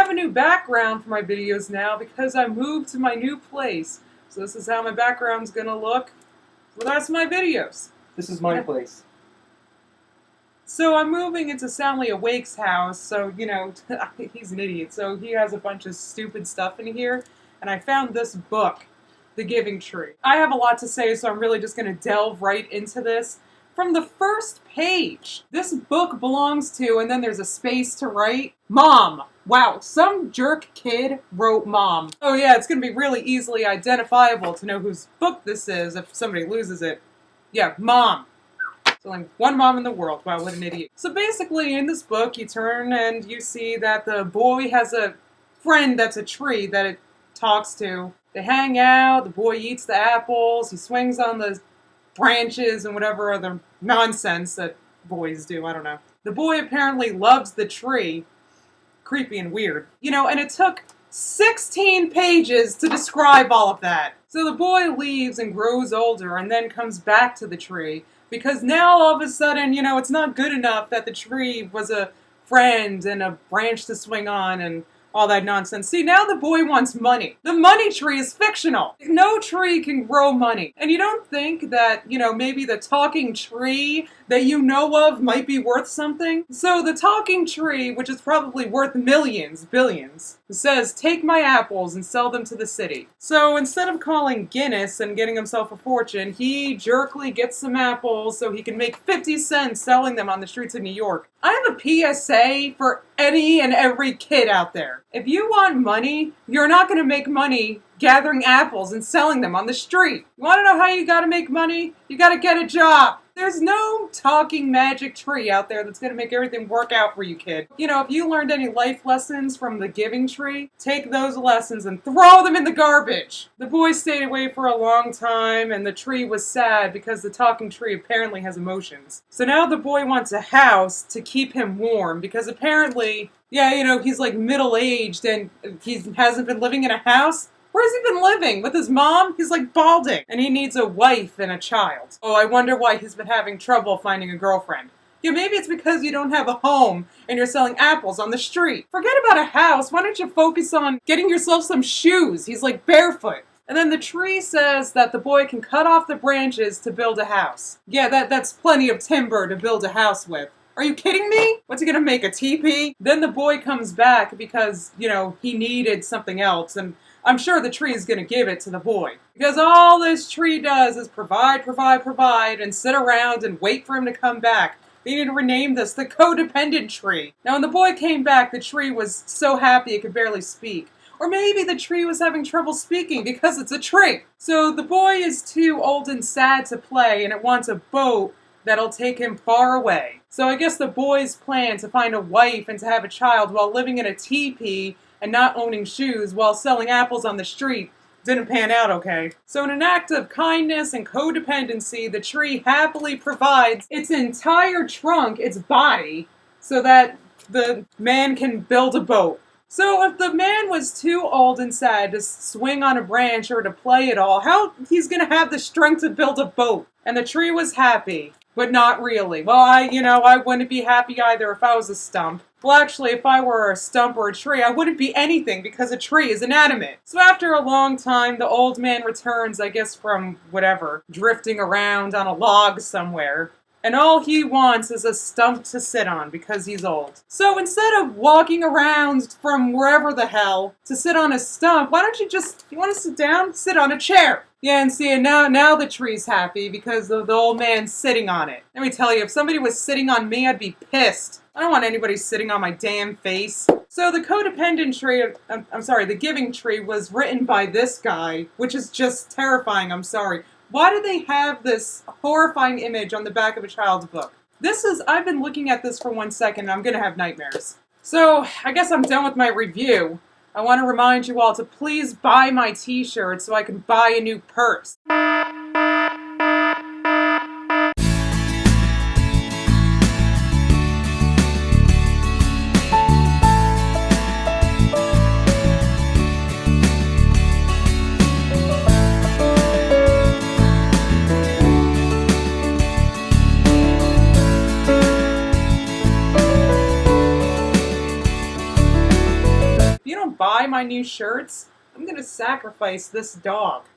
have a new background for my videos now because I moved to my new place. So this is how my background's gonna look for the rest of my videos. This is my place. So I'm moving into Soundly Awake's house, so, you know, he's an idiot, so he has a bunch of stupid stuff in here, and I found this book, The Giving Tree. I have a lot to say, so I'm really just gonna delve right into this. From the first page, this book belongs to, and then there's a space to write, Mom. Wow, some jerk kid wrote Mom. Oh yeah, it's gonna be really easily identifiable to know whose book this is if somebody loses it. Yeah, Mom. So like one mom in the world. Wow, what an idiot. So basically in this book, you turn and you see that the boy has a friend that's a tree that it talks to. They hang out, the boy eats the apples, he swings on the branches and whatever other nonsense that boys do, I don't know. The boy apparently loves the tree. Creepy and weird. You know, and it took 16 pages to describe all of that. So the boy leaves and grows older and then comes back to the tree because now all of a sudden, you know, it's not good enough that the tree was a friend and a branch to swing on and all that nonsense. See, now the boy wants money. The money tree is fictional. No tree can grow money. And you don't think that, you know, maybe the talking tree that you know of might be worth something? So the talking tree, which is probably worth millions, billions, says, take my apples and sell them to the city. So instead of calling Guinness and getting himself a fortune, he jerkily gets some apples so he can make 50 cents selling them on the streets of New York. I have a PSA for any and every kid out there. If you want money, you're not going to make money gathering apples and selling them on the street. You want to know how you got to make money? You got to get a job. There's no talking magic tree out there that's going to make everything work out for you, kid. You know, if you learned any life lessons from the Giving Tree, take those lessons and throw them in the garbage. The boy stayed away for a long time, and the tree was sad because the talking tree apparently has emotions. So now the boy wants a house to keep him warm because apparently, yeah, you know, he's like middle-aged and he hasn't been living in a house. Where's he been living? With his mom? He's like balding. And he needs a wife and a child. Oh, I wonder why he's been having trouble finding a girlfriend. Yeah, maybe it's because you don't have a home and you're selling apples on the street. Forget about a house. Why don't you focus on getting yourself some shoes? He's like barefoot. And then the tree says that the boy can cut off the branches to build a house. Yeah, that's plenty of timber to build a house with. Are you kidding me? What's he gonna make, a teepee? Then the boy comes back because, you know, he needed something else, and I'm sure the tree is gonna give it to the boy. Because all this tree does is provide, and sit around and wait for him to come back. They need to rename this the codependent tree. Now when the boy came back, the tree was so happy it could barely speak. Or maybe the tree was having trouble speaking because it's a tree. So the boy is too old and sad to play, and it wants a boat that'll take him far away. So I guess the boy's plan to find a wife and to have a child while living in a teepee and not owning shoes while selling apples on the street didn't pan out okay. So in an act of kindness and codependency, the tree happily provides its entire trunk, its body, so that the man can build a boat. So if the man was too old and sad to swing on a branch or to play at all, how he's gonna have the strength to build a boat? And the tree was happy, but not really. Well, I wouldn't be happy either if I was a stump. Well, actually, if I were a stump or a tree, I wouldn't be anything because a tree is inanimate. So after a long time, the old man returns, I guess from whatever, drifting around on a log somewhere. And all he wants is a stump to sit on because he's old. So instead of walking around from wherever the hell to sit on a stump, why don't you want to sit down? Sit on a chair. Yeah, and see, now the tree's happy because the old man's sitting on it. Let me tell you, if somebody was sitting on me, I'd be pissed. I don't want anybody sitting on my damn face. So the codependent tree, the Giving Tree was written by this guy, which is just terrifying, I'm sorry. Why do they have this horrifying image on the back of a child's book? I've been looking at this for 1 second and I'm gonna have nightmares. So, I guess I'm done with my review. I want to remind you all to please buy my t-shirt so I can buy a new purse. you don't buy my new shirts, I'm going to sacrifice this dog.